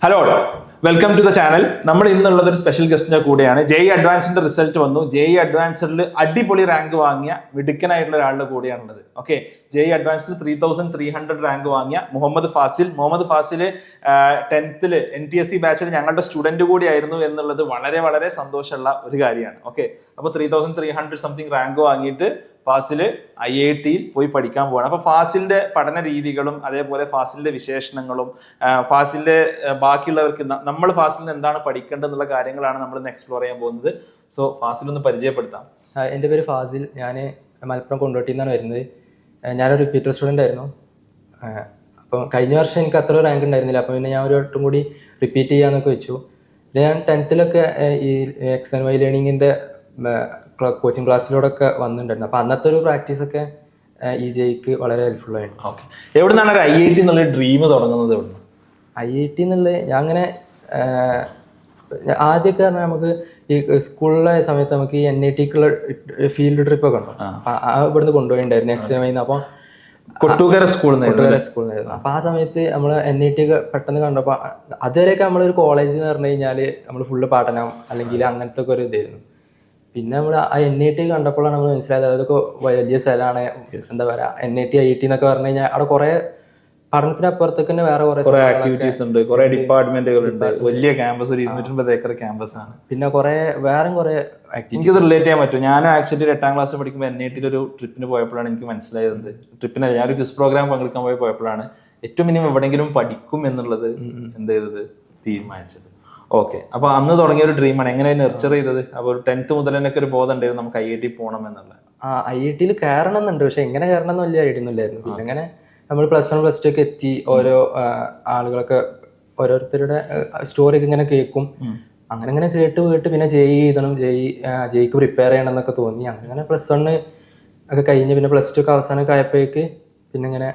Hello, welcome to the channel. നമ്മൾ ഇന്നുള്ളത് ഒരു സ്പെഷ്യൽ ഗസ്റ്റിന്റെ കൂടെയാണ്. JEE അഡ്വാൻസിന്റെ റിസൾട്ട് വന്നു. JEE അഡ്വാൻസിൽ അടിപൊളി റാങ്ക് വാങ്ങിയ മിടുക്കനായിട്ടുള്ള ഒരാളുടെ കൂടെയാണുള്ളത്. ഓക്കെ, JEE അഡ്വാൻസിൽ 3300 റാങ്ക് വാങ്ങിയ മുഹമ്മദ് ഫാസിൽ. 10th NTSC ബാച്ചിൽ ഞങ്ങളുടെ സ്റ്റുഡന്റ് കൂടിയായിരുന്നു എന്നുള്ളത് വളരെ വളരെ സന്തോഷമുള്ള ഒരു കാര്യമാണ്. ഓക്കെ, അപ്പോൾ 3300 സംതിങ് റാങ്ക് വാങ്ങിയിട്ട് ഫാസിൽ IITയിൽ പോയി പഠിക്കാൻ പോവാണ്. അപ്പൊ ഫാസിലിന്റെ പഠന രീതികളും അതേപോലെ ഫാസിലിന്റെ വിശേഷണങ്ങളും ഫാസിലിന്റെ ബാക്കിയുള്ളവർക്ക് നമ്മൾ ഫാസിലിന് എന്താണ് പഠിക്കേണ്ടതെന്നുള്ള കാര്യങ്ങളാണ് നമ്മൾ ഇന്ന് എക്സ്പ്ലോർ ചെയ്യാൻ പോകുന്നത്. സോ ഫാസിൽ ഒന്ന് പരിചയപ്പെടുത്താം. എൻ്റെ പേര് ഫാസിൽ. ഞാൻ മലപ്പുറം കൊണ്ടോട്ടിയിൽ നിന്നാണ് വരുന്നത്. ഞാനൊരു റിപ്പീറ്റർ സ്റ്റുഡൻ്റ് ആയിരുന്നു. അപ്പം കഴിഞ്ഞ വർഷം എനിക്ക് അത്ര റാങ്ക് ഉണ്ടായിരുന്നില്ല. അപ്പോൾ പിന്നെ ഞാൻ ഒരു വട്ടം കൂടി റിപ്പീറ്റ് ചെയ്യാന്നൊക്കെ വെച്ചു. പിന്നെ ഞാൻ 10th ഈ XNY ലേണിങ്ങിൻ്റെ കോച്ചിങ് ക്ലാസ്സിലൂടെയൊക്കെ വന്നിട്ടുണ്ടായിരുന്നു. അപ്പോൾ അന്നത്തെ ഒരു പ്രാക്ടീസൊക്കെ ഈ JEEക്ക് വളരെ ഹെൽപ്ഫുൾ ആയിരുന്നു. ഓക്കെ, എവിടെ നിന്നാണ് ഒരു IIT എന്നുള്ള ഡ്രീം തുടങ്ങുന്നത്? എവിടെ നിന്ന് IIT എന്നുള്ളത് ഞാൻ അങ്ങനെ ആദ്യമൊക്കെ പറഞ്ഞാൽ നമുക്ക് ഈ സ്കൂളിലെ സമയത്ത് നമുക്ക് ഈ NITക്കുള്ള ഫീൽഡ് ട്രിപ്പൊക്കെ ഉണ്ടോ, ഇവിടുന്ന് കൊണ്ടുപോയിണ്ടായിരുന്നു XNY. അപ്പോൾ കൊട്ടൂക്കര സ്കൂളിൽ നിന്നായിരുന്നു. അപ്പോൾ ആ സമയത്ത് നമ്മൾ NIT ഒക്കെ പെട്ടെന്ന് കണ്ടപ്പോൾ അതുവരെയൊക്കെ നമ്മളൊരു കോളേജ് എന്ന് പറഞ്ഞു കഴിഞ്ഞാൽ നമ്മൾ ഫുള്ള് പഠനം അല്ലെങ്കിൽ അങ്ങനത്തെ ഒക്കെ ഒരു ഇതായിരുന്നു. പിന്നെ നമ്മൾ ആ NIT കണ്ടപ്പോഴാണ് നമ്മൾ മനസ്സിലായത് അതൊക്കെ വലിയ സ്ഥലമാണ്. എന്താ പറയുക, NIT IIT എന്നൊക്കെ പറഞ്ഞു കഴിഞ്ഞാൽ അവിടെ കുറേ പഠനത്തിനപ്പുറത്തേക്ക് തന്നെ വേറെ കുറെ ആക്ടിവിറ്റീസ് ഉണ്ട്, കുറെ ഡിപ്പാർട്ട്മെന്റുകൾ ഉണ്ട്, വലിയ ക്യാമ്പസ്, ഒരു 250 ഏക്കർ ക്യാമ്പസ് ആണ്. പിന്നെ കുറെ എനിക്ക് റിലേറ്റ് ചെയ്യാൻ പറ്റും. ഞാൻ ആക്ച്വലി 8ാം ക്ലാസ് പഠിക്കുമ്പോൾ NITയിൽ ഒരു ട്രിപ്പിന് പോയപ്പോഴാണ് എനിക്ക് മനസ്സിലായത്. ട്രിപ്പിന് ഞാനൊരു ക്വിസ് പ്രോഗ്രാം പങ്കെടുക്കാൻ പോയപ്പോഴാണ് ഏറ്റവും മിനിമം എവിടെയെങ്കിലും പഠിക്കും എന്നുള്ളത് എന്ത് ചെയ്തത് തീരുമാനിച്ചത്. ഓക്കെ, അപ്പൊ അന്ന് തുടങ്ങിയ ഒരു ഡ്രീമാണ്. എങ്ങനെ നെർച്ചർ ചെയ്തത്? അപ്പോൾ 10th മുതൽ തന്നെ ഒരു ബോധം ഉണ്ടായിരുന്നു നമുക്ക് IIT പോകണം എന്നുള്ള. IITയിൽ കയറണം എന്നുണ്ട്, പക്ഷെ എങ്ങനെ കയറണം എന്ന് വലിയ ഐഡിയ ഒന്നും ഇല്ലായിരുന്നു. പിന്നെ അങ്ങനെ നമ്മൾ +1 +2 ഒക്കെ എത്തി ഓരോ ആളുകളൊക്കെ ഓരോരുത്തരുടെ സ്റ്റോറിയൊക്കെ ഇങ്ങനെ കേൾക്കും. അങ്ങനെ കേട്ട് പിന്നെ JEE എഴുതണം, JEEക്ക് പ്രിപ്പയർ ചെയ്യണം എന്നൊക്കെ തോന്നി. അങ്ങനെ +1 ഒക്കെ കഴിഞ്ഞ് പിന്നെ +2 ഒക്കെ അവസാനമൊക്കെ ആയപ്പോഴേക്ക് പിന്നെ ഇങ്ങനെ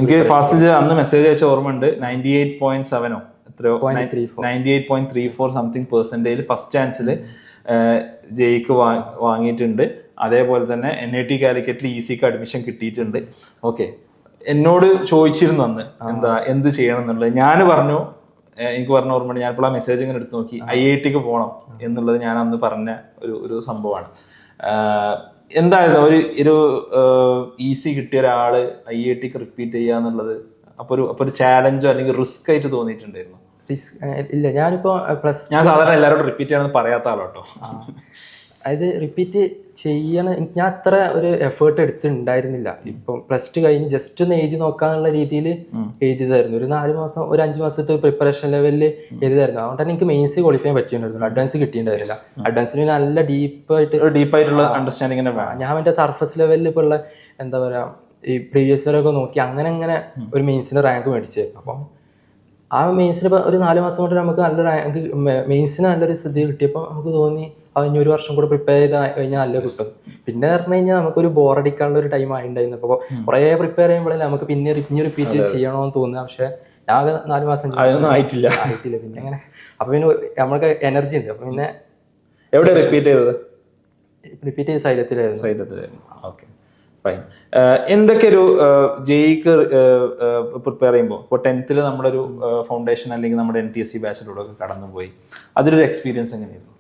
എനിക്ക് ഫാസ്റ്റിൽ അന്ന് മെസ്സേജ് അയച്ച ഓർമ്മയുണ്ട്. 98.7 എത്രയോ 98.34 സംതിങ് % ഫസ്റ്റ് ചാൻസിൽ JEEക്ക് വാങ്ങിയിട്ടുണ്ട്. അതേപോലെ തന്നെ NIT കാലിക്കറ്റിൽ ECക്ക് അഡ്മിഷൻ കിട്ടിയിട്ടുണ്ട്. ഓക്കെ, എന്നോട് ചോദിച്ചിരുന്നു അന്ന് എന്ത് ചെയ്യണം എന്നുള്ളത്. ഞാൻ പറഞ്ഞു, എനിക്ക് പറഞ്ഞ ഓർമ്മ, ഞാൻ ഇപ്പോൾ ആ മെസ്സേജ് ഇങ്ങനെ എടുത്ത് നോക്കി IITക്ക് പോകണം എന്നുള്ളത് ഞാൻ അന്ന് പറഞ്ഞ ഒരു സംഭവമാണ്. എന്തായിരുന്നു ഒരു EC കിട്ടിയ ഒരാള് IITക്ക് റിപ്പീറ്റ് ചെയ്യുക എന്നുള്ളത്? അപ്പോൾ ഒരു ചാലഞ്ചോ അല്ലെങ്കിൽ റിസ്ക് ആയിട്ട് തോന്നിയിട്ടുണ്ടായിരുന്നു? ഇല്ല, ഞാൻ സാധാരണ എല്ലാവരോടും റിപ്പീറ്റ് ചെയ്യണമെന്ന് പറയാത്ത ആളോട്ടോ. അതായത് റിപ്പീറ്റ് ചെയ്യണം, ഞാൻ അത്ര ഒരു എഫേർട്ട് എടുത്തിട്ടുണ്ടായിരുന്നില്ല. ഇപ്പം +2 കഴിഞ്ഞ് ജസ്റ്റ് ഒന്ന് എഴുതി നോക്കാന്നുള്ള രീതിയിൽ എഴുതിയതായിരുന്നു. ഒരു 4 മാസം ഒരു 5 മാസത്തെ പ്രിപ്പറേഷൻ ലെവലിൽ എഴുതിയതായിരുന്നു. അതുകൊണ്ട് തന്നെ എനിക്ക് മെയിൻസ് ക്വാളിഫൈ പറ്റിയിട്ടുണ്ടായിരുന്നു. അഡ്വാൻസ് കിട്ടിയിട്ടുണ്ടായിരുന്നില്ല. അഡ്വാൻസിന് നല്ല ഡീപ്പായിട്ടുള്ള അണ്ടർസ്റ്റാൻഡിങ്. ഞാൻ മറ്റേ സർഫസ് ലെവലിൽ ഇപ്പോൾ ഉള്ള എന്താ പറയുക ഈ പ്രീവിയസ് ഇയർ ഒക്കെ നോക്കി അങ്ങനെ ഒരു മെയിൻസിന് റാങ്ക് മേടിച്ചായിരുന്നു. അപ്പം ആ മെയിൻസിന് ഒരു 4 മാസം കൊണ്ട് നമുക്ക് നല്ല റാങ്ക്, മെയിൻസിന് നല്ലൊരു സ്ഥിതി കിട്ടിയപ്പോൾ നമുക്ക് തോന്നി അതിന് ഒരു വർഷം കൂടെ പ്രിപ്പയർ ചെയ്ത് കഴിഞ്ഞാൽ നല്ല കിട്ടും. പിന്നെ പറഞ്ഞു കഴിഞ്ഞാൽ നമുക്കൊരു ബോറടിക്കാനുള്ള ഒരു ടൈം ആയിട്ടുണ്ടായിരുന്നു. അപ്പോൾ കുറേ പ്രിപ്പയർ ചെയ്യുമ്പോഴല്ലേ നമുക്ക് പിന്നെ റിപ്പീറ്റ് ചെയ്യണമെന്ന് തോന്നുക. പക്ഷെ ഞാൻ 4 മാസം ആയിട്ടില്ല. പിന്നെ അങ്ങനെ അപ്പൊ പിന്നെ നമ്മൾക്ക് എനർജി ഉണ്ട്. അപ്പൊ പിന്നെ എവിടെ റിപ്പീറ്റ് ചെയ്ത് സൈലത്തിലായിരുന്നു. Okay, fine. എന്തൊക്കെ ഒരു JEEക്ക് പ്രിപ്പയർ ചെയ്യുമ്പോൾ ഇപ്പോൾ 10th നമ്മുടെ ഒരു ഫൗണ്ടേഷൻ അല്ലെങ്കിൽ നമ്മുടെ NTSC ബാച്ചിലൂടെ ഒക്കെ കടന്നുപോയി, അതിലൊരു എക്സ്പീരിയൻസ് എങ്ങനെയായിരുന്നു?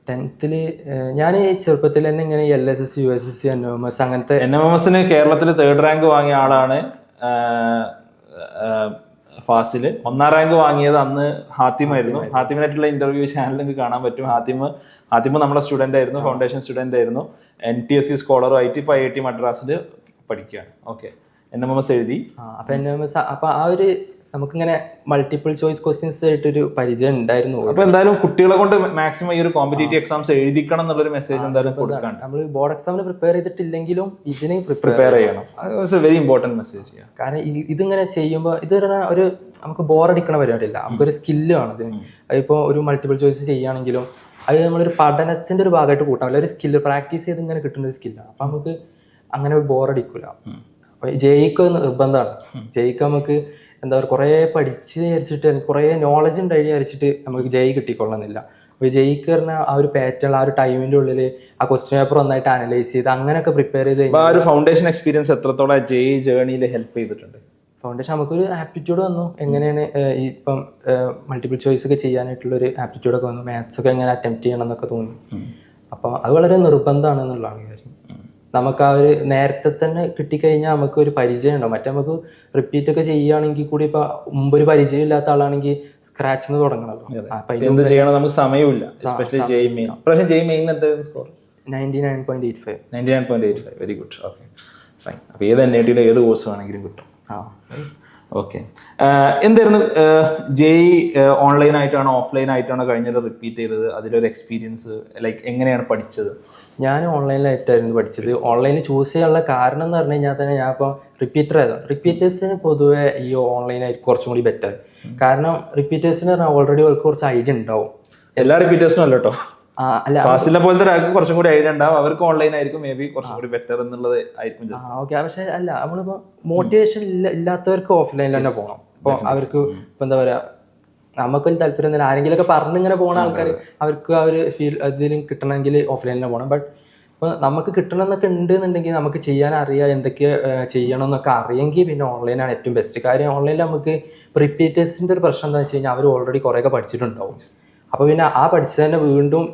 10th ഞാൻ ചെറുപ്പത്തിൽ തന്നെ ഇങ്ങനെ LSS USSC NMS അങ്ങനത്തെ NMSന് കേരളത്തിൽ 3rd റാങ്ക് വാങ്ങിയ ആളാണ് ഫാസിൽ. 1ാം റാങ്ക് വാങ്ങിയത് അന്ന് ഹാത്തിമായിരുന്നു. ഹാത്തിമിനായിട്ടുള്ള ഇന്റർവ്യൂ ചാനലിൽ നിങ്ങൾക്ക് കാണാൻ പറ്റും. ഹാത്തിമ നമ്മുടെ സ്റ്റുഡന്റ് ആയിരുന്നു, ഫൗണ്ടേഷൻ സ്റ്റുഡന്റ് ആയിരുന്നു. NTSC സ്കോളറും ആയിട്ട് ഇപ്പോൾ IIT മദ്രാസിൽ പഠിക്കുകയാണ്. ഓക്കെ, NMS എഴുതി. അപ്പൊ NMS അപ്പൊ ആ ഒരു നമുക്കിങ്ങനെ മൾട്ടിപ്പിൾ ചോയ്സ് ക്വസ്റ്റ്യൻസ് ആയിട്ടൊരു പരിചയം ഉണ്ടായിരുന്നു. അപ്പൊ എന്തായാലും കുട്ടികളെ കൊണ്ട് മാക്സിമം ഈ ഒരു കോമ്പറ്റേറ്റീവ് എക്സാംസ് എഴുതിക്കണം എന്നുള്ളൊരു മെസ്സേജ് എന്തായാലും കൊടുക്കണം. നമ്മൾ ബോർഡ് എക്സാമിന് പ്രിപ്പയർ ചെയ്തിട്ടില്ലെങ്കിലും ഇതിന് പ്രിപ്പയർ ചെയ്യണം. Very important message. കാരണം ഇതിങ്ങനെ ചെയ്യുമ്പോൾ ഇത് ഒരു നമുക്ക് ബോറടിക്കണ പരിപാടിയല്ല, നമുക്കൊരു സ്കില്ല് ആണ് ഇതിന്. അതിപ്പോൾ ഒരു മൾട്ടിപ്പിൾ ചോയ്സ് ചെയ്യുകയാണെങ്കിലും അത് നമ്മളൊരു പഠനത്തിന്റെ ഒരു ഭാഗമായിട്ട് കൂട്ടാൻ പറ്റില്ല, ഒരു സ്കില്ല് പ്രാക്ടീസ് ചെയ്ത് ഇങ്ങനെ കിട്ടുന്ന ഒരു സ്കില്ലാണ്. അപ്പൊ നമുക്ക് അങ്ങനെ ബോറടിക്കൂല. അപ്പൊ JEEക്ക് നിർബന്ധമാണ്. JEEക്ക് നമുക്ക് എന്താ പറയുക കുറേ പഠിച്ച് വിചാരിച്ചിട്ട് കുറേ നോളജ് ഉണ്ടായി വിചാരിച്ചിട്ട് നമുക്ക് JEE കിട്ടിക്കൊള്ളുന്നില്ല. അപ്പോൾ JEEക്ക് പറഞ്ഞാൽ ആ ഒരു പാറ്റേൺ, ആ ഒരു ടൈമിന്റെ ഉള്ളിൽ ആ ക്വസ്റ്റ്യൻ പേപ്പർ ഒന്നായിട്ട് അനലൈസ് ചെയ്ത് അങ്ങനെയൊക്കെ പ്രിപ്പയർ ചെയ്ത് ആ ഒരു ഫൗണ്ടേഷൻ എക്സ്പീരിയൻസ് എത്രത്തോളം JEE ജേർണിയിൽ ഹെൽപ്പ് ചെയ്തിട്ടുണ്ട്? ഫൗണ്ടേഷൻ നമുക്കൊരു ആപ്റ്റിറ്റ്യൂഡ് വന്നു, എങ്ങനെയാണ് ഇപ്പം മൾട്ടിപ്പിൾ ചോയ്സ് ഒക്കെ ചെയ്യാനായിട്ടുള്ളൊരു ആപ്റ്റിറ്റ്യൂഡൊക്കെ വന്നു, മാത്സ് ഒക്കെ എങ്ങനെ അറ്റംപ്റ്റ് ചെയ്യണം എന്നൊക്കെ തോന്നി. അപ്പോൾ അത് വളരെ നിർബന്ധമാണ് എന്നുള്ളതാണ് കാര്യം. നമുക്ക് ആ ഒരു നേരത്തെ തന്നെ കിട്ടിക്കഴിഞ്ഞാൽ നമുക്ക് ഒരു പരിചയം ഉണ്ടാവും. മറ്റേ നമുക്ക് റിപ്പീറ്റ് ഒക്കെ ചെയ്യുകയാണെങ്കിൽ കൂടി ഇപ്പൊ മുമ്പൊരു പരിചയം ഇല്ലാത്ത ആളാണെങ്കിൽ സ്ക്രാച്ച് നിന്ന് തുടങ്ങണല്ലോ. എന്ത് ചെയ്യണം നമുക്ക് സമയമില്ല. എസ്പെഷ്യലി ജെയ് മെയിൻ. ഇപ്രാവശ്യം ജെയ് മെയിൻ എന്തായിരുന്നു score? 99.85. 99.85. Very good. Okay fine. അപ്പോൾ ഏത് NIT ഏത് കോഴ്സ് വേണമെങ്കിലും കിട്ടും. ഓക്കെ. എന്തായിരുന്നു ജെയ് ഓൺലൈൻ ആയിട്ടാണോ ഓഫ്ലൈൻ ആയിട്ടാണോ കഴിഞ്ഞത് റിപ്പീറ്റ് ചെയ്തത്? അതിലൊരു എക്സ്പീരിയൻസ് ലൈക്ക് എങ്ങനെയാണ് പഠിച്ചത്? ഞാൻ ഓൺലൈനിലായിട്ടായിരുന്നു പഠിച്ചത്. ഓൺലൈനിൽ ചൂസ് ചെയ്യാനുള്ള കാരണം എന്ന് പറഞ്ഞു കഴിഞ്ഞാൽ തന്നെ ഞാൻ ഇപ്പോൾ റിപ്പീറ്റർ ആയിരുന്നു. റിപ്പീറ്റേഴ്സിന് പൊതുവെ ഈ ഓൺലൈനായിരിക്കും കുറച്ചും കൂടി ബെറ്റർ. കാരണം റിപ്പീറ്റേഴ്സിന് പറഞ്ഞാൽ ഓൾറെഡി അവർക്ക് കുറച്ച് ഐഡിയ ഉണ്ടാവും. എല്ലാ റിപ്പീറ്റേഴ്സിനും അല്ല കേട്ടോ, അല്ല ഫാസിലിനെ പോലത്തെ ഒരാൾക്ക് കുറച്ചും കൂടി ഐഡിയ ഉണ്ടാവും. അവർക്ക് ഓൺലൈൻ ആയിരിക്കും മേ ബി കുറച്ചും കൂടി ബെറ്റർ എന്നുള്ളത് ആയിരിക്കും. ഓക്കെ. പക്ഷെ അല്ല, നമ്മളിപ്പോൾ മോട്ടിവേഷൻ ഇല്ലാത്തവർക്ക് ഓഫ്ലൈനിൽ തന്നെ പോകണം. ഇപ്പോൾ അവർക്ക് ഇപ്പം എന്താ പറയുക, നമുക്കൊരു താല്പര്യം ഒന്നുമില്ല, ആരെങ്കിലുമൊക്കെ പറഞ്ഞിങ്ങനെ പോകുന്ന ആൾക്കാർ അവർക്ക് ആ ഒരു ഫീൽ അതിലും കിട്ടണമെങ്കിൽ ഓഫ്ലൈനിൽ പോകണം. ബട്ട് ഇപ്പോൾ നമുക്ക് കിട്ടണമെന്നൊക്കെ ഉണ്ടെന്നുണ്ടെങ്കിൽ നമുക്ക് ചെയ്യാൻ അറിയാം, എന്തൊക്കെ ചെയ്യണം എന്നൊക്കെ അറിയെങ്കിൽ പിന്നെ ഓൺലൈനാണ് ഏറ്റവും ബെസ്റ്റ്. കാര്യം ഓൺലൈനിൽ നമുക്ക് റിപ്പീറ്റേഴ്സിൻ്റെ ഒരു പ്രശ്നം എന്താണെന്ന് വെച്ച് കഴിഞ്ഞാൽ അവർ ഓൾറെഡി കുറേയൊക്കെ പഠിച്ചിട്ടുണ്ടാവും. അപ്പോൾ പിന്നെ ആ പഠിച്ചത് തന്നെ വീണ്ടും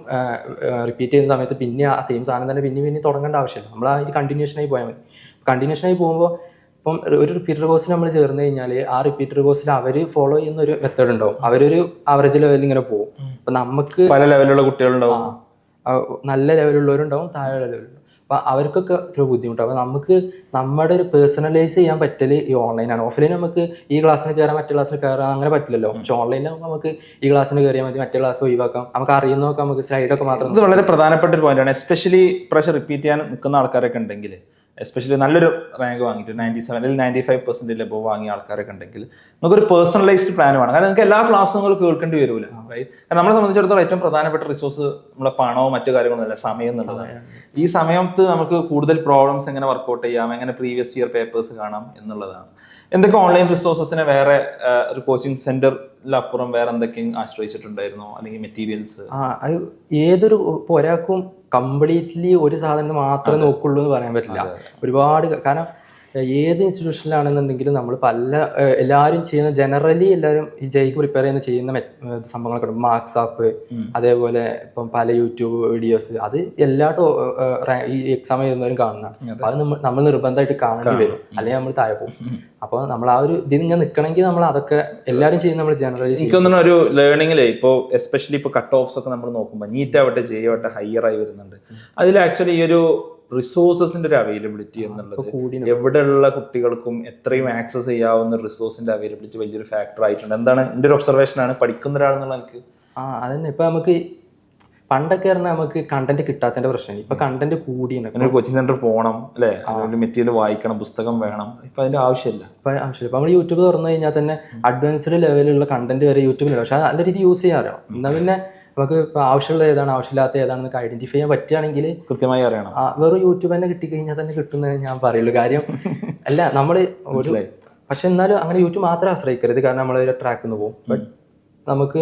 റിപ്പീറ്റ് ചെയ്യുന്ന സമയത്ത് പിന്നെ ആ സെയിം സാധനം തന്നെ പിന്നെ തുടങ്ങേണ്ട ആവശ്യമില്ല. നമ്മൾ ആ ഒരു കണ്ടിന്യൂഷനായി പോയാൽ മതി. കണ്ടിന്യൂഷനായി പോകുമ്പോൾ ഇപ്പം ഒരു റിപ്പീറ്റർ കോഴ്സിൽ നമ്മൾ ചേർന്ന് കഴിഞ്ഞാൽ ആ റിപ്പീറ്റർ കോഴ്സിൽ അവർ ഫോളോ ചെയ്യുന്ന ഒരു മെത്തേഡ് ഉണ്ടാവും. അവരൊരു ആവറേജ് ലെവലിൽ ഇങ്ങനെ പോകും. അപ്പം നമുക്ക് പല ലെവലുള്ള കുട്ടികളുണ്ടാവും, നല്ല ലെവലുള്ളവരുണ്ടാവും, താഴെ ലെവലുണ്ടാവും. അപ്പം അവർക്കൊക്കെ ഇത്ര ബുദ്ധിമുട്ടാവും. അപ്പോൾ നമുക്ക് നമ്മുടെ ഒരു പേഴ്സണലൈസ് ചെയ്യാൻ പറ്റൽ ഈ ഓൺലൈനാണ്. ഓഫ്ലൈൻ നമുക്ക് ഈ ക്ലാസ്സിന് കയറാം മറ്റേ ക്ലാസ്സിന് കയറാം അങ്ങനെ പറ്റില്ലല്ലോ. പക്ഷെ ഓൺലൈനിൽ നമുക്ക് ഈ ക്ലാസ്സിന് കയറിയാൽ മതി, മറ്റേ ക്ലാസ് ഒഴിവാക്കാം, നമുക്ക് അറിയുന്നതൊക്കെ നമുക്ക് സ്ലൈഡൊക്കെ മാത്രം. ഇത് വളരെ പ്രധാനപ്പെട്ട ഒരു പോയിന്റാണ്. എസ്പെഷ്യലി പ്രാവശ്യം റിപ്പീറ്റ് ചെയ്യാൻ നിൽക്കുന്ന ആൾക്കാരൊക്കെ ഉണ്ടെങ്കിൽ, എസ്പെഷ്യലി നല്ലൊരു റാങ്ക് വാങ്ങിയിട്ട് 97 അല്ലെങ്കിൽ 95% എബോവ് വാങ്ങിയ ആൾക്കാരൊക്കെ ഉണ്ടെങ്കിൽ നമുക്കൊരു പേഴ്സണലൈസ്ഡ് പ്ലാൻ വേണം. കാരണം നിങ്ങൾക്ക് എല്ലാ ക്ലാസ്സും നിങ്ങൾ കേൾക്കേണ്ടി വരില്ല, റൈറ്റ്? കാരണം നമ്മളെ സംബന്ധിച്ചിടത്തോളം ഏറ്റവും പ്രധാനപ്പെട്ട റിസോഴ്സ് നമ്മളെ പണവും മറ്റു കാര്യങ്ങളൊന്നും അല്ല, സമയം എന്നുള്ളതാണ്. ഈ സമയത്ത് നമുക്ക് കൂടുതൽ പ്രോബ്ലംസ് എങ്ങനെ വർക്ക്ഔട്ട് ചെയ്യാം, എങ്ങനെ പ്രീവിയസ് ഇയർ പേപ്പേഴ്സ് കാണാം എന്നുള്ളതാണ്. എന്തൊക്കെ ഓൺലൈൻ റിസോഴ്സസിനെ വേറെ ഒരു കോച്ചിങ് സെന്ററിലപ്പുറം വേറെ എന്തൊക്കെയും ആശ്രയിച്ചിട്ടുണ്ടായിരുന്നോ, അല്ലെങ്കിൽ മെറ്റീരിയൽസ്? അത് ഏതൊരു ഒരാൾക്കും കംപ്ലീറ്റ്ലി ഒരു സാധനം മാത്രമേ നോക്കുള്ളൂ എന്ന് പറയാൻ പറ്റില്ല. ഒരുപാട്, കാരണം ഏത് ഇൻസ്റ്റിറ്റ്യൂഷനിലാണെന്നുണ്ടെങ്കിലും നമ്മൾ എല്ലാവരും ചെയ്യുന്ന ജനറലി എല്ലാവരും ഈ ജെയ്ക്ക് പ്രിപ്പയർ ചെയ്യുന്ന സംഭവങ്ങളൊക്കെ ഉണ്ട്. മാർക്സ് ആപ്പ്, അതേപോലെ ഇപ്പം പല യൂട്യൂബ് വീഡിയോസ്, അത് ഈ എക്സാം എഴുതുന്നവരും കാണുന്നതാണ്. അത് നമ്മൾ നിർബന്ധമായിട്ട് കാണേണ്ടി വരും, അല്ലെങ്കിൽ നമ്മൾ താഴെ പോകും. അപ്പോൾ നമ്മൾ ആ ഒരു ഇതിൽ ഇങ്ങനെ നിൽക്കണമെങ്കിൽ നമ്മൾ അതൊക്കെ എല്ലാവരും ചെയ്യുന്ന നമ്മൾ ജനറലി എനിക്ക് തോന്നുന്നു ഒരു ലേണിംഗിലെ ഇപ്പോൾ എസ്പെഷ്യലി ഇപ്പോൾ കട്ട് ഓഫ്സ് ഒക്കെ നമ്മൾ നോക്കുമ്പോൾ നീറ്റ് ആവട്ടെ ജെ ആവട്ടെ ഹയർ ആയി വരുന്നുണ്ട്. അതിൽ ആക്ച്വലി ഈ ഒരു റിസോഴ്സസിന്റെ ഒരു അവൈലബിലിറ്റി എന്നുള്ളത് എവിടെയുള്ള കുട്ടികൾക്കും എത്രയും ആക്സസ് ചെയ്യാവുന്ന റിസോഴ്സിന്റെ അവൈലബിലിറ്റി വലിയൊരു ഫാക്ടർ ആയിട്ടുണ്ട്. എന്താണ് എൻ്റെ ഒരു ഒബ്സർവേഷൻ ആണ്, പഠിക്കുന്ന ഒരാളെന്നുള്ള എനിക്ക്. അതന്നെ. ഇപ്പൊ നമുക്ക് പണ്ടൊക്കെ പറഞ്ഞാൽ നമുക്ക് കണ്ടന്റ് കിട്ടാത്തതിന്റെ പ്രശ്നമാണ്. ഇപ്പൊ കണ്ടന്റ് കൂടിയാണ്. കോച്ചിങ് സെന്റർ പോകണം അല്ലെ, മെറ്റീരിയൽ വായിക്കണം, പുസ്തകം വേണം. ഇപ്പൊ അതിന്റെ ആവശ്യമില്ല. ഇപ്പൊ നമ്മൾ യൂട്യൂബ് തുറന്നു കഴിഞ്ഞാൽ തന്നെ അഡ്വാൻസ്ഡ് ലെവലിലുള്ള കണ്ടന്റ് വരെ യൂട്യൂബിലുണ്ട്. പക്ഷെ നല്ല രീതി യൂസ് ചെയ്യാറോ. എന്നാൽ പിന്നെ നമുക്ക് ഇപ്പൊ ആവശ്യമുള്ള ഏതാണ് ആവശ്യമില്ലാത്ത ഏതാണെന്നൊക്കെ ഐഡന്റിഫൈ ചെയ്യാൻ പറ്റുകയാണെങ്കിൽ കൃത്യമായി അറിയണം. വെറും യൂട്യൂബ് തന്നെ കിട്ടിക്കഴിഞ്ഞാൽ തന്നെ കിട്ടുന്നതിന് ഞാൻ പറയുള്ളൂ. കാര്യം അല്ല നമ്മള് ഒരു പക്ഷെ എന്നാലും അങ്ങനെ യൂട്യൂബ് മാത്രം ആശ്രയിക്കരുത്. കാരണം നമ്മളൊരു ട്രാക്കിൽ പോകും. ബട്ട് നമുക്ക്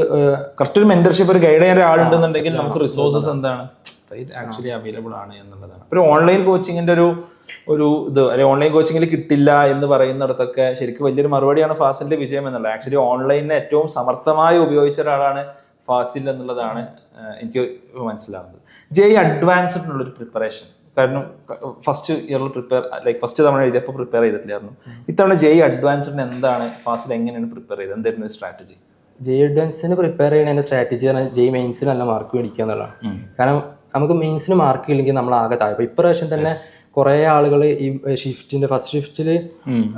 കറക്റ്റ് ഒരു മെന്റർഷിപ്പ്, ഒരു ഗൈഡ് ചെയ്യാൻ ഒരാളുണ്ടെന്നുണ്ടെങ്കിൽ നമുക്ക് റിസോഴ്സസ് എന്താണ് ആക്ച്വലി അവൈലബിൾ ആണ് എന്നുള്ളതാണ്. ഒരു ഓൺലൈൻ കോച്ചിങ്ങിന്റെ ഒരു ഇത് ഓൺലൈൻ കോച്ചിങ്ങിൽ കിട്ടില്ല എന്ന് പറയുന്നിടത്തൊക്കെ ശരിക്കും വലിയൊരു മറുപടിയാണ് ഫാസിലിന്റെ വിജയം എന്നുള്ളത്. ആക്ച്വലി ഓൺലൈനിനെ ഏറ്റവും സമർത്ഥമായി ഉപയോഗിച്ച ഒരാളാണ് ഫാസിൽ എന്നുള്ളതാണ് എനിക്ക് മനസ്സിലാവുന്നത്. ജെയ് അഡ്വാൻസ്ഡിനുള്ളൊരു പ്രിപ്പറേഷൻ, കാരണം ഫസ്റ്റ് ഇയറിൽ ഫസ്റ്റ് തവണ എഴുതിയപ്പോൾ പ്രിപ്പയർ ചെയ്തിട്ടില്ലായിരുന്നു. ഇത്തവണ ജെയ് അഡ്വാൻസ്ഡിന് എന്താണ് ഫാസിൽ എങ്ങനെയാണ് പ്രിപ്പയർ ചെയ്തത്? എന്തായിരുന്നു സ്ട്രാറ്റജി? ജെയ് അഡ്വാൻസിന് പ്രിപ്പയർ ചെയ്യുന്നതിന്റെ സ്ട്രാറ്റജി പറഞ്ഞാൽ ജെയ് മെയിൻസിന് നല്ല മാർക്ക് മേടിക്കുക എന്നുള്ളതാണ്. കാരണം നമുക്ക് മെയിൻസിന് മാർക്ക് ഇല്ലെങ്കിൽ നമ്മൾ ആകെ താഴെ. ഇപ്രാവശ്യം തന്നെ കുറെ ആളുകൾ ഈ ഫസ്റ്റ് ഷിഫ്റ്റില്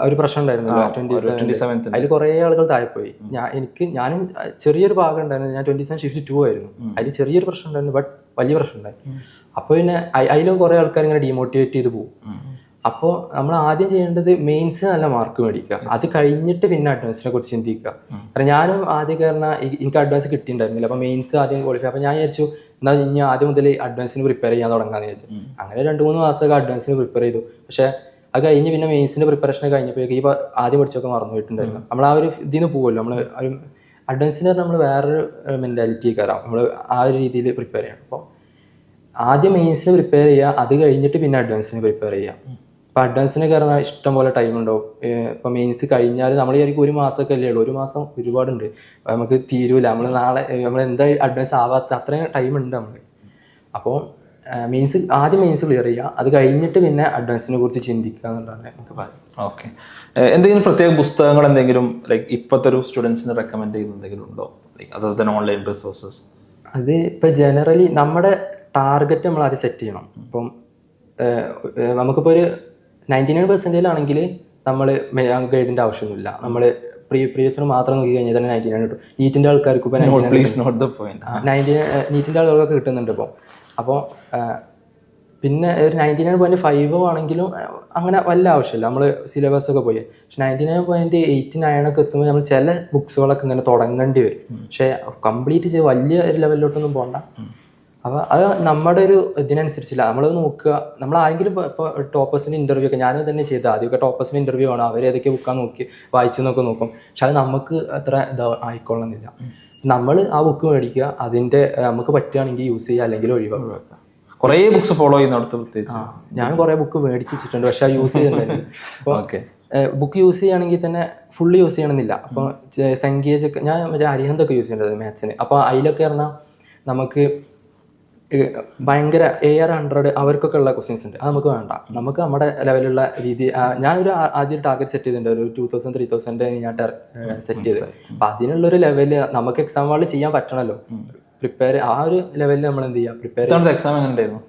ഒരു പ്രശ്നം ഉണ്ടായിരുന്നു 27. അതിൽ കുറെ ആളുകൾ താഴെപ്പോയി. ഞാനും ചെറിയൊരു ഭാഗം ഉണ്ടായിരുന്നു. ഞാൻ 27 ഷിഫ്റ്റ് 2 ആയിരുന്നു. അതിൽ ചെറിയൊരു പ്രശ്നം ഉണ്ടായിരുന്നു, ബട്ട് വലിയ പ്രശ്നം ഉണ്ടായിരുന്നു. അപ്പോൾ പിന്നെ അതിലും കുറെ ആൾക്കാർ ഇങ്ങനെ ഡീമോട്ടിവേറ്റ് ചെയ്ത് പോകും. അപ്പോൾ നമ്മൾ ആദ്യം ചെയ്യേണ്ടത് മെയിൻസിന് നല്ല മാർക്ക് മേടിക്കുക. അത് കഴിഞ്ഞിട്ട് പിന്നെ അഡ്വാൻസിനെ കുറിച്ച് ചിന്തിക്കുക. കാരണം ഞാനും ആദ്യം കാരണം എനിക്ക് അഡ്വാൻസ് കിട്ടിയിട്ടുണ്ടായിരുന്നില്ല. അപ്പോൾ മെയിൻസ് ആദ്യം ക്വാളിഫൈ. അപ്പോൾ ഞാൻ വിചാരിച്ചു എന്നാൽ ഇനി ആദ്യം മുതൽ അഡ്വാൻസിന് പ്രിപ്പയർ ചെയ്യാൻ തുടങ്ങാന്ന് വിചാരിച്ചു. അങ്ങനെ 2-3 മാസമൊക്കെ അഡ്വാൻസിന് പ്രിപ്പയർ ചെയ്തു. പക്ഷെ അത് കഴിഞ്ഞ് പിന്നെ മെയിൻസിന്റെ പ്രിപ്പറേഷൻ കഴിഞ്ഞപ്പോഴേക്കും ഈ ആദ്യം പഠിച്ചൊക്കെ മറന്നു പോയിട്ടുണ്ടായിരുന്നു. നമ്മൾ ആ ഒരു ഇതിന് പോകുമല്ലോ. നമ്മൾ ഒരു അഡ്വാൻസിന് നമ്മൾ വേറൊരു മെന്റാലിറ്റി കയറാം. നമ്മൾ ആ ഒരു രീതിയിൽ പ്രിപ്പയർ ചെയ്യണം. അപ്പോൾ ആദ്യം മെയിൻസിന് പ്രിപ്പയർ ചെയ്യുക, അത് കഴിഞ്ഞിട്ട് പിന്നെ അഡ്വാൻസിന് പ്രിപ്പയർ ചെയ്യുക. ഇപ്പം അഡ്വാൻസിനൊക്കെ പറഞ്ഞാൽ ഇഷ്ടം പോലെ ടൈം ഉണ്ടാവും. ഇപ്പം മെയിൻസ് കഴിഞ്ഞാൽ നമ്മൾ വിചാരിക്കും ഒരു മാസമൊക്കെ അല്ലേ ഉള്ളൂ. ഒരു മാസം ഒരുപാടുണ്ട്, നമുക്ക് തീരൂല. നമ്മൾ നാളെ നമ്മൾ എന്താ അഡ്വാൻസ് ആവാത്ത അത്രയും ടൈം ഉണ്ട് നമുക്ക്. അപ്പോൾ ആദ്യം മെയിൻസ് ക്ലിയർ ചെയ്യുക, അത് കഴിഞ്ഞിട്ട് പിന്നെ അഡ്വാൻസിനെ കുറിച്ച് ചിന്തിക്കുക എന്നുള്ളതാണ് എനിക്ക് പറയുന്നത്. ഓക്കെ. എന്തെങ്കിലും പ്രത്യേക പുസ്തകങ്ങൾ എന്തെങ്കിലും ലൈക്ക് ഇപ്പോഴത്തെ ഒരു സ്റ്റുഡൻസിന് റെക്കമെൻഡ് ചെയ്യുന്ന എന്തെങ്കിലും ഉണ്ടോ, like other than online resources? അത് ഇപ്പം ജനറലി നമ്മുടെ ടാർഗറ്റ് നമ്മൾ ആദ്യം സെറ്റ് ചെയ്യണം. ഇപ്പം നമുക്കിപ്പോൾ ഒരു 99% ആണെങ്കിൽ നമ്മൾ ഗൈഡിൻ്റെ ആവശ്യമൊന്നുമില്ല. നമ്മൾ പ്രീവിയസിന് മാത്രം നോക്കി കഴിഞ്ഞാൽ തന്നെ 99 കിട്ടും. നീറ്റിൻ്റെ ആൾക്കാർക്ക് ഇപ്പോൾ നീറ്റിൻ്റെ ആളുകൾക്ക് കിട്ടുന്നുണ്ട് ഇപ്പോൾ. അപ്പോൾ പിന്നെ ഒരു 99.5 ആണെങ്കിലും അങ്ങനെ വല്ല ആവശ്യമില്ല, നമ്മൾ സിലബസൊക്കെ പോയി. പക്ഷെ 99.89 എത്തുമ്പോൾ നമ്മൾ ചില ബുക്സുകളൊക്കെ ഇങ്ങനെ തുടങ്ങേണ്ടി വരും. പക്ഷേ കംപ്ലീറ്റ് ചെയ്ത് വലിയ ഒരു ലെവലിലോട്ടൊന്നും പോകണ്ട. അപ്പോൾ അത് നമ്മുടെ ഒരു ഇതിനനുസരിച്ചില്ല, നമ്മൾ നോക്കുക. നമ്മൾ ആരെങ്കിലും ഇപ്പോൾ ടോപ്പേഴ്സിൻ്റെ ഇൻ്റർവ്യൂ ഒക്കെ ഞാൻ തന്നെ ചെയ്ത് ആദ്യമൊക്കെ ടോപ്പേഴ്സിൻ്റെ ഇൻ്റർവ്യൂ ആണ്, അവർ ഏതൊക്കെ ബുക്കാണ് നോക്കി വായിച്ചെന്നൊക്കെ നോക്കും. പക്ഷെ അത് നമുക്ക് അത്ര ആയിക്കൊള്ളുന്നില്ല. നമ്മൾ ആ ബുക്ക് മേടിക്കുക, അതിൻ്റെ നമുക്ക് പറ്റുകയാണെങ്കിൽ യൂസ് ചെയ്യുക, അല്ലെങ്കിൽ ഒഴിവാക്കുക. കുറേ ബുക്സ് ഫോളോ ചെയ്യുന്നിടത്ത് പ്രത്യേകിച്ച് ഞാൻ കുറേ ബുക്ക് മേടിച്ച് വെച്ചിട്ടുണ്ട്, പക്ഷെ അത് യൂസ് ചെയ്യുന്നില്ല. അപ്പോൾ ബുക്ക് യൂസ് ചെയ്യുകയാണെങ്കിൽ തന്നെ ഫുള്ള് യൂസ് ചെയ്യണമെന്നില്ല. അപ്പോൾ സംഖ്യയൊക്കെ ഞാൻ മറ്റേ അരിഹന്തൊക്കെ യൂസ് ചെയ്യേണ്ടത് മാത്സിന്. അപ്പോൾ അതിലൊക്കെ പറഞ്ഞാൽ നമുക്ക് ഭയങ്കര AR100 അവർക്കൊക്കെ ഉള്ള ക്വസ്റ്റ്യൻസ് ഉണ്ട്, അത് നമുക്ക് വേണ്ട. നമുക്ക് നമ്മുടെ ലെവലുള്ള രീതി ഞാനൊരു ആദ്യം ടാർഗറ്റ് സെറ്റ് ചെയ്തിട്ടുണ്ട്, ഒരു 2000-3000 ഞാൻ സെറ്റ് ചെയ്ത്. അപ്പം അതിനുള്ളൊരു ലെവല് നമുക്ക് എക്സാം ഹാളിൽ ചെയ്യാൻ പറ്റണമല്ലോ, പ്രിപ്പയർ ആ ഒരു ലെവലിൽ നമ്മൾ എന്ത് ചെയ്യുക, പ്രിപ്പയർ. എക്സാം എങ്ങനെ ഉണ്ടായിരുന്നു?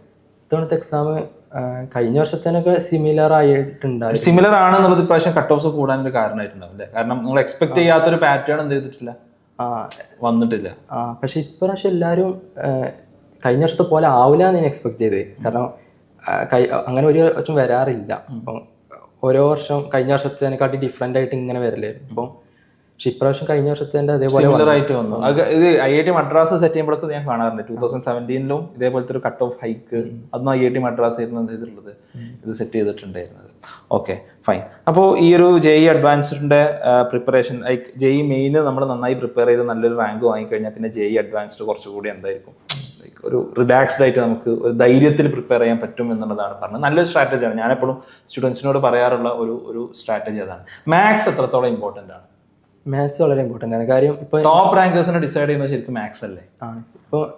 ഇത്തവണത്തെ എക്സാം കഴിഞ്ഞ വർഷത്തേനൊക്കെ സിമിലർ ആയിട്ടുണ്ടായിരുന്നു. സിമിലർ ആണെന്നുള്ളത് ഇപ്രാവശ്യം കട്ട് ഓഫ്സ് കൂടാനൊരു കാരണമായിട്ടുണ്ടാവും അല്ലേ? കാരണം നിങ്ങൾ എക്സ്പെക്ട് ചെയ്യാത്തൊരു പാറ്റേൺ എന്ത് ചെയ്തിട്ടില്ല, വന്നിട്ടില്ല. പക്ഷെ ഇപ്രാവശ്യം എല്ലാവരും കഴിഞ്ഞ വർഷത്തെ പോലെ ആവില്ല എന്ന് ഞാൻ എക്സ്പെക്ട് ചെയ്തത്. കാരണം അങ്ങനെ ഒരു വർഷം വരാറില്ല. അപ്പം ഓരോ വർഷം കഴിഞ്ഞ വർഷത്തേനെക്കാട്ടി ഡിഫറെൻ്റ് ആയിട്ട് ഇങ്ങനെ വരില്ലായിരുന്നു. അപ്പം പക്ഷെ ഇപ്രാവശ്യം കഴിഞ്ഞ വർഷത്തേൻ്റെ അതേപോലെ ആയിട്ട് വന്നു. ഇത് IIT മദ്രാസ് സെറ്റ് ചെയ്യുമ്പോഴൊക്കെ ഞാൻ കാണാറുണ്ട്. 2017 ഇതേപോലത്തെ ഒരു കട്ട് ഓഫ് ഹൈക്ക് അതൊന്നും IIT മദ്രാസ് ആയിരുന്നു ചെയ്തിട്ടുള്ളത്, ഇത് സെറ്റ് ചെയ്തിട്ടുണ്ടായിരുന്നത്. Okay, fine. അപ്പോൾ ഈ ഒരു JEE അഡ്വാൻസ്ഡിന്റെ പ്രിപ്പറേഷൻ, ലൈക്ക് JEE മെയിൻ നമ്മൾ നന്നായി പ്രിപ്പയർ ചെയ്ത് നല്ലൊരു റാങ്ക് വാങ്ങിക്കഴിഞ്ഞാൽ പിന്നെ JEE അഡ്വാൻസ്ഡ് കുറച്ചുകൂടി എന്തായിരിക്കും, ലൈക്ക് ഒരു റിലാക്സ്ഡ് ആയിട്ട് നമുക്ക് ഒരു ധൈര്യത്തിൽ പ്രിപ്പയർ ചെയ്യാൻ പറ്റും എന്നുള്ളതാണ് പറഞ്ഞത്. നല്ലൊരു സ്ട്രാറ്റജിയാണ്. ഞാനെപ്പോഴും സ്റ്റുഡൻസിനോട് പറയാറുള്ള ഒരു സ്ട്രാറ്റജി അതാണ്. മാത്സ് എത്രത്തോളം ഇമ്പോർട്ടൻ്റ് ആണ്? മാത്സ് വളരെ ഇമ്പോർട്ടൻ്റ് ആണ്. കാര്യം ഇപ്പോൾ ടോപ്പ് റാങ്കേഴ്സിനെ ഡിസൈഡ് ചെയ്യുന്നത് ശരിക്കും മാത്സ് അല്ലേ? ആണ്.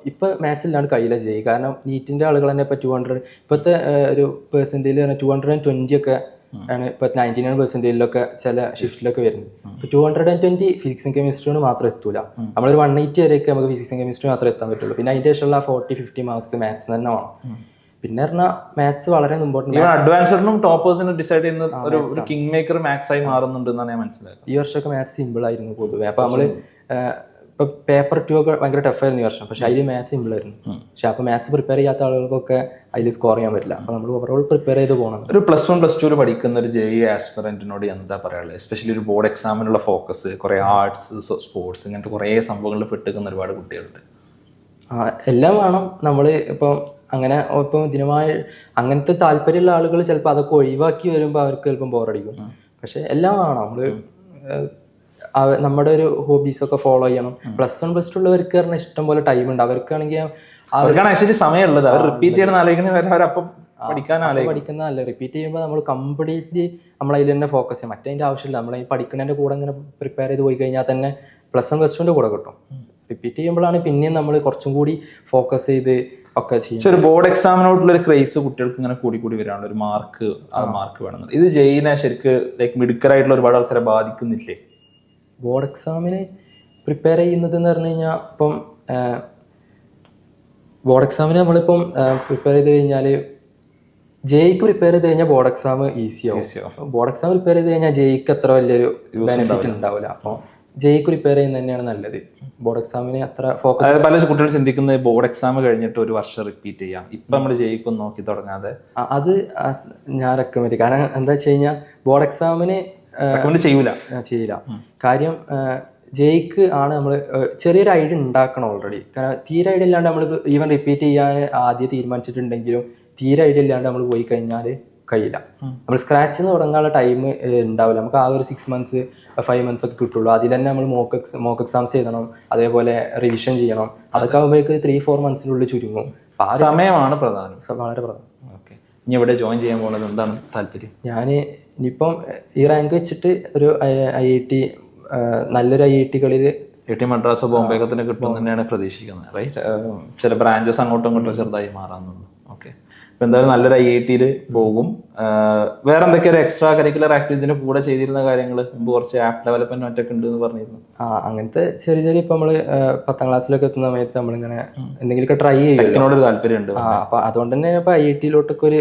ഇപ്പോൾ മാത്സ് ഇല്ലാണ്ട് കയ്യിലെ JEE. കാരണം നീറ്റിൻ്റെ ആളുകൾ തന്നെ ഇപ്പോൾ 200 ഇപ്പോഴത്തെ ഒരു പെർസെൻറ്റേജിൽ പറഞ്ഞാൽ 220 ഒക്കെ ആണ് ഇപ്പോൾ 99% ചില ഷിഫ്റ്റിലൊക്കെ വരുന്നത്. ഇപ്പോൾ 220 ഫിസിക്സും കെമിസ്ട്രിയോട് മാത്രം എത്തൂല. നമ്മളൊരു 180 വരെയൊക്കെ നമുക്ക് ഫിസിക്സും കെമിസ്ട്രി മാത്രമേ എത്താൻ പറ്റുള്ളൂ. പിന്നെ അതിൻ്റെ ശേഷമുള്ള 40-50 മാർക്സ് മാത്സ് തന്നെ വേണം. പിന്നെ പറഞ്ഞാൽ മാത്സ് വളരെ ഇമ്പോർട്ടൻ്റ്. അഡ്വാൻസറിനും ടോപ്പേഴ്സിനും ഡിസൈഡ് ചെയ്യുന്ന ഒരു കിങ് മേക്കർ മാത്സ് ആയി മാറുന്നുണ്ട് എന്നാണ് ഞാൻ മനസ്സിലാക്കുന്നത്. ഈ വർഷമൊക്കെ മാത്സ് സിമ്പിൾ ആയിരുന്നു പൊതുവെ. അപ്പോൾ നമ്മൾ ഇപ്പോൾ പേപ്പർ 2 ഒക്കെ ഭയങ്കര ടഫായിരുന്നു ഈ വർഷം, പക്ഷെ അതിൽ മാത്സ് സിമ്പിൾ ആയിരുന്നു. പക്ഷെ അപ്പോൾ മാത്സ് പ്രിപ്പയർ ചെയ്യാത്ത ആളുകൾക്കൊക്കെ അതിൽ സ്കോർ ചെയ്യാൻ പറ്റില്ല. അപ്പോൾ നമ്മൾ ഓവറോൾ പ്രിപ്പയർ ചെയ്ത് പോകണം. ഒരു +1 +2 പഠിക്കുന്ന ഒരു JEE ആസ്പിറന്റിനോട് എന്താ പറയാനുള്ളത്? എസ്പെഷ്യലി ഒരു ബോർഡ് എക്സാമിനുള്ള ഫോക്കസ്, കുറേ ആർട്സ്, സ്പോർട്സ്, ഇങ്ങനത്തെ കുറേ സംഭവങ്ങളിൽ പെട്ടുക്കുന്ന ഒരുപാട് കുട്ടികളുണ്ട്. എല്ലാം വേണം. നമ്മൾ ഇപ്പം അങ്ങനെ ഇപ്പം ഇതിനുമായി അങ്ങനത്തെ താല്പര്യമുള്ള ആളുകൾ ചിലപ്പോൾ അതൊക്കെ ഒഴിവാക്കി വരുമ്പോൾ അവർക്ക് ചിലപ്പം ബോറടിക്കും. പക്ഷെ എല്ലാം വേണം. നമ്മൾ നമ്മുടെ ഒരു ഹോബീസൊക്കെ ഫോളോ ചെയ്യണം. +1 +2 ഉള്ളവർക്ക് പറഞ്ഞാൽ ഇഷ്ടം പോലെ ടൈം ഉണ്ട്. അവർക്കാണെങ്കിൽ ആക്ച്വലി സമയമുള്ളത് അവർ റിപ്പീറ്റ് ചെയ്യണം പഠിക്കുന്നതല്ല. റിപ്പീറ്റ് ചെയ്യുമ്പോൾ നമ്മൾ കംപ്ലീറ്റ്ലി നമ്മൾ അതിൽ തന്നെ ഫോക്കസ് ചെയ്യും. മറ്റതിൻ്റെ ആവശ്യമില്ല. നമ്മൾ ഈ പഠിക്കുന്നതിൻ്റെ കൂടെ ഇങ്ങനെ പ്രിപ്പയർ ചെയ്ത് പോയി കഴിഞ്ഞാൽ തന്നെ +1 +2 കൂടെ കിട്ടും. റിപ്പീറ്റ് ചെയ്യുമ്പോഴാണ് പിന്നെയും നമ്മൾ കുറച്ചും കൂടി ഫോക്കസ് ചെയ്ത് ഒക്കെ ചെയ്യും. ഒരു ബോർഡ് എക്സാമിനോട്ടുള്ള ഒരു ക്രേസ് കുട്ടികൾക്ക് ഇങ്ങനെ കൂടി വരാനുള്ള ഒരു മാർക്ക് വേണം. ഇത് JEE ശരിക്ക് ലൈക്ക് മിടുക്കരായിട്ടുള്ള ഒരുപാട് ആൾക്കാരെ ബാധിക്കുന്നില്ലേ? ബോർഡ് എക്സാമിന് പ്രിപ്പയർ ചെയ്യുന്നത് എന്ന് പറഞ്ഞു കഴിഞ്ഞാൽ ഇപ്പം ബോർഡ് എക്സാമിന് നമ്മളിപ്പം പ്രിപ്പയർ ചെയ്ത് കഴിഞ്ഞാൽ JEEക്ക് പ്രിപ്പയർ ചെയ്ത് കഴിഞ്ഞാൽ ബോർഡ് എക്സാം ഈസിയാവും. ബോർഡ് എക്സാം പ്രിപ്പയർ ചെയ്ത് കഴിഞ്ഞാൽ JEEക്ക് അത്ര വലിയൊരു ബെനിഫിറ്റ് ഉണ്ടാവില്ല. അപ്പോൾ JEEക്ക് പ്രിപ്പയർ ചെയ്യുന്നത് തന്നെയാണ് നല്ലത്. ബോർഡ് എക്സാമിന് അത്ര ഫോക്കസ്. അതായത് പല കുട്ടികൾ ചിന്തിക്കുന്നത് ബോർഡ് എക്സാം കഴിഞ്ഞിട്ട് ഒരു വർഷം റിപ്പീറ്റ് ചെയ്യാം, ഇപ്പം നമ്മൾ JEEക്ക് ഒന്ന് നോക്കി തുടങ്ങാതെ. അത് ഞാൻ റെക്കമെൻഡ്. കാരണം എന്താ വെച്ച് കഴിഞ്ഞാൽ ബോർഡ് എക്സാമിന് ചെയ്യില്ല. കാര്യം JEEക്ക് ആണ് നമ്മൾ ചെറിയൊരു ഐഡിയ ഉണ്ടാക്കണം ഓൾറെഡി. കാരണം തീരെ ഐഡിയ ഇല്ലാണ്ട് നമ്മൾ ഈവൻ റിപ്പീറ്റ് ചെയ്യാൻ ആദ്യം തീരുമാനിച്ചിട്ടുണ്ടെങ്കിലും തീരെ ഐഡിയ ഇല്ലാണ്ട് നമ്മൾ പോയി കഴിഞ്ഞാൽ കഴിയില്ല. നമ്മൾ സ്ക്രാച്ചിൽ നിന്ന് തുടങ്ങാനുള്ള ടൈം ഉണ്ടാവില്ല. നമുക്ക് ആ ഒരു 6 months 5 months ഒക്കെ കിട്ടുള്ളൂ. അതിൽ തന്നെ നമ്മൾ മോക്ക് എക്സാംസ് ചെയ്യണം, അതേപോലെ റിവിഷൻ ചെയ്യണം. അതൊക്കെ ആകുമ്പോഴേക്ക് 3-4 months ചുരുങ്ങും. സമയമാണ് പ്രധാനം, വളരെ പ്രധാനം. ഓക്കെ. ഇനി എവിടെ ജോയിൻ ചെയ്യാൻ പോകുന്നത്, എന്താണ് താല്പര്യം? ഞാൻ ഇനിയിപ്പം ഈ റാങ്ക് വെച്ചിട്ട് ഒരു IIT, നല്ലൊരു IIT-കളിൽ IIT മദ്രാസോ ബോംബെ ഒക്കെ തന്നെ കിട്ടും തന്നെയാണ് പ്രതീക്ഷിക്കുന്നത്, റൈറ്റ്? ചില ബ്രാഞ്ചസ് അങ്ങോട്ടും ഇങ്ങോട്ടും ചെറുതായി മാറാന്നുള്ളൂ. ഓക്കെ, അപ്പോൾ എന്തായാലും നല്ലൊരു IIT-ൽ പോകും. വേറെ എന്തൊക്കെയാണ് എക്സ്ട്രാ കരിക്കുലർ ആക്ടിവിറ്റിന്റെ കൂടെ ചെയ്തിരുന്ന കാര്യങ്ങൾ? മുമ്പ് കുറച്ച് ആപ്പ് ഡെവലപ്മെന്റ് മറ്റൊക്കെ ഉണ്ട് എന്ന് പറഞ്ഞിരുന്നു. അങ്ങനത്തെ ചെറിയ ഇപ്പം നമ്മള് 10ാം ക്ലാസ്സിലൊക്കെ എത്തുന്ന സമയത്ത് നമ്മളിങ്ങനെ എന്തെങ്കിലുമൊക്കെ ട്രൈ ചെയ്യുമല്ലോ. ഒരു താല്പര്യമുണ്ട്. അപ്പൊ അതുകൊണ്ട് തന്നെ ഇപ്പൊ IIT-ലോട്ടൊക്കെ ഒരു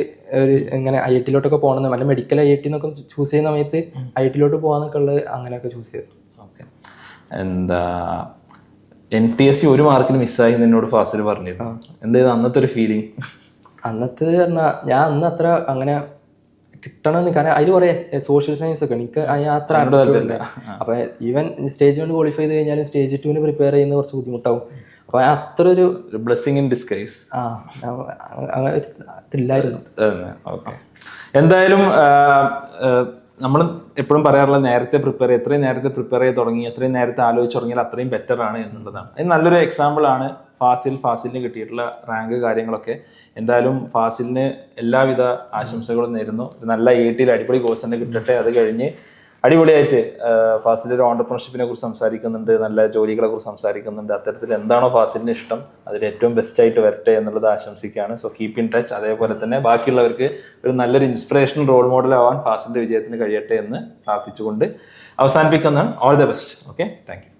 ഇങ്ങനെ IIT-ലോട്ടൊക്കെ പോകണം, നല്ല മെഡിക്കൽ IIT എന്നൊക്കെ ചൂസ് ചെയ്യുന്ന സമയത്ത് IIT-ലോട്ട് പോകാന്നൊക്കെ ഉള്ളത് അങ്ങനെയൊക്കെ ചൂസ് ചെയ്തു. ഓക്കെ, എന്താ NTSC 1 മാർക്കിന് മിസ്സായി എന്നോട് ഫാസിൽ പറഞ്ഞിരുന്നു. എന്തായിരുന്നു അന്നത്തെ ഒരു ഫീലിംഗ്? അന്നത്തെ പറഞ്ഞാൽ ഞാൻ അന്ന് അത്ര അങ്ങനെ കിട്ടണമെന്ന്, കാരണം അതിൽ കുറെ സോഷ്യൽ സയൻസ് ഒക്കെ എനിക്ക് അത്ര അറിയില്ല. അപ്പൊ ഈവൻ സ്റ്റേജ് 1 ക്വാളിഫൈ ചെയ്ത് കഴിഞ്ഞാലും സ്റ്റേജ് 2 പ്രിപ്പയർ ചെയ്യുന്നത് കുറച്ച് ബുദ്ധിമുട്ടാവും. അപ്പൊ അത്ര ഒരു ബ്ലെസ്സിങ് ഇൻ ഡിസ്ഗൈസ് ഇല്ലായിരുന്നു. ഓക്കെ, എന്തായാലും നമ്മൾ എപ്പോഴും പറയാറുള്ള നേരത്തെ എത്രയും നേരത്തെ പ്രിപ്പയർ ചെയ്ത് തുടങ്ങി, എത്രയും നേരത്തെ ആലോചിച്ച് തുടങ്ങിയാൽ അത്രയും ബെറ്റർ ആണ് എന്നുള്ളതാണ്. ഇത് നല്ലൊരു എക്സാമ്പിൾ ആണ് ഫാസിലിന് കിട്ടിയിട്ടുള്ള റാങ്ക് കാര്യങ്ങളൊക്കെ. എന്തായാലും ഫാസിലിന് എല്ലാവിധ ആശംസകളും നേരുന്നു. നല്ല IIT-യിൽ അടിപൊളി കോഴ്സ് തന്നെ കിട്ടട്ടെ. അത് കഴിഞ്ഞ് അടിപൊളിയായിട്ട് ഫാസിൽ ഒരു ഓണ്ടർപ്രണർഷിപ്പിനെ കുറിച്ച് സംസാരിക്കുന്നുണ്ട്, നല്ല ജോലികളെ കുറിച്ച് സംസാരിക്കുന്നുണ്ട്. അത്തരത്തിൽ എന്താണോ ഫാസിലിന് ഇഷ്ടം അതിൽ ഏറ്റവും ബെസ്റ്റ് ആയിട്ട് വരട്ടെ എന്നുള്ളത് ആശംസിക്കുകയാണ്. So keep in touch. അതേപോലെ തന്നെ ബാക്കിയുള്ളവർക്ക് ഒരു നല്ലൊരു ഇൻസ്പിറേഷണൽ റോൾ മോഡൽ ആവാൻ ഫാസിലിന്റെ വിജയത്തിന് കഴിയട്ടെ എന്ന് പ്രാർത്ഥിച്ചുകൊണ്ട് അവസാനിപ്പിക്കുന്നതാണ്. All the best. Okay, thank U.